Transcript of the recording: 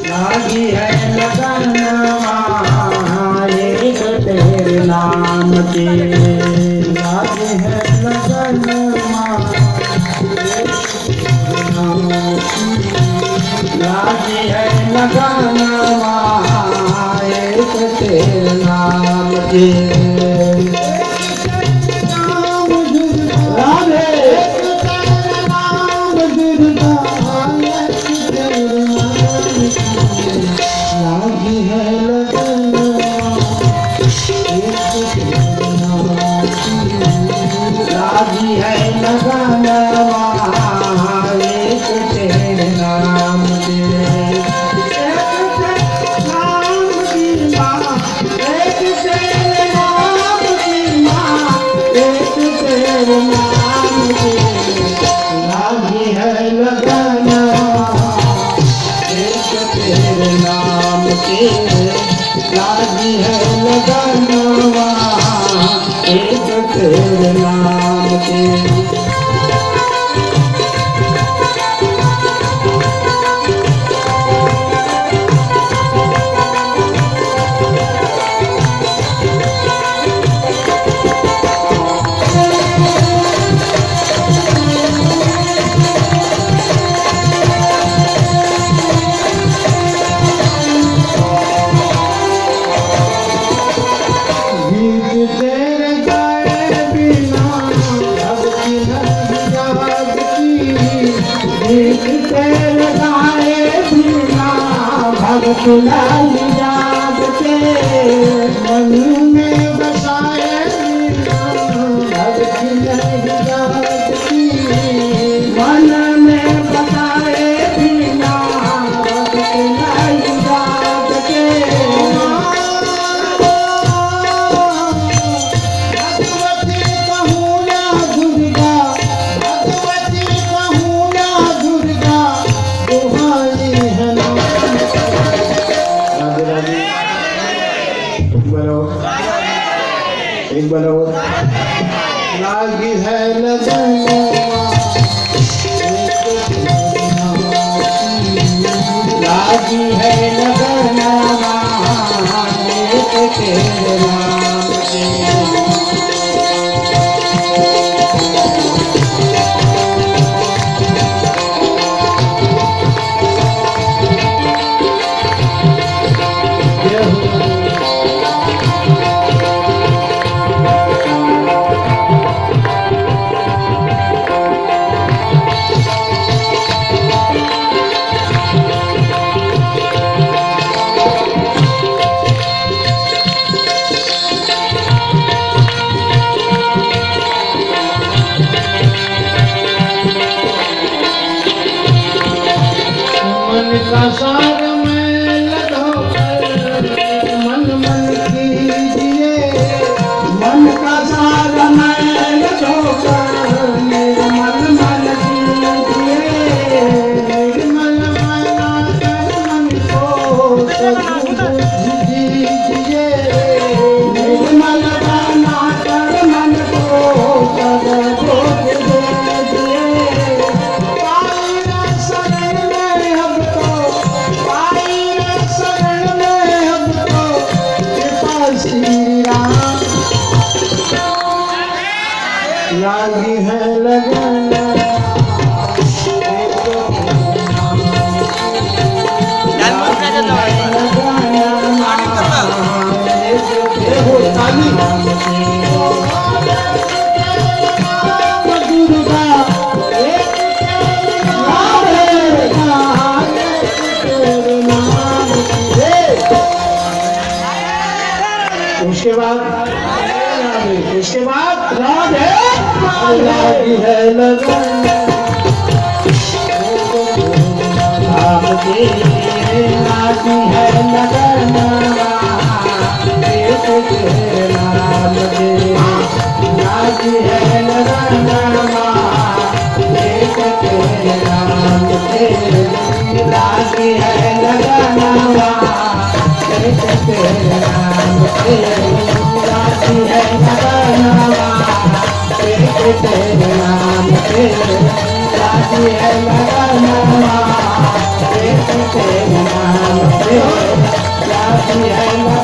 लागी है लगन एक तेरे नाम की। लागी है लगन लागी है लगन एक तेरे नाम की। लागी है लगन एक तेरे नाम की। एक तेरे नाम की माँ, एक तेरे नाम की। लागी है लगन एक तेरे नाम की। लागी है लगन एक तेरे नाम की। लाल याद के मन में बसाए भक्ति नहीं याद की। मन में बसाए बिना भक्ति नहीं याद के। भगवती कहूँ या दुर्गा, भगवती कहूँ या दुर्गा, दुहाई है ना। एक बोलो लागी है लगन लागी है लगन एक तेरे नाम की। सार में लगो मन मन कीजिए। मन का सार में लगो मेरे मन मन कीजिए। मन मना कर मन को दीजिए। मन बना कर मन को लागी है लगन उसके बाद राधे लागी है लगन लागी है लगन एक तेरे नाम की। लागी है लगन एक तेरे नाम की। लागी है लगन एक तेरे नाम की। लागी है लगन एक तेरे नाम की। लागी है लगन एक तेरे नाम से राखी है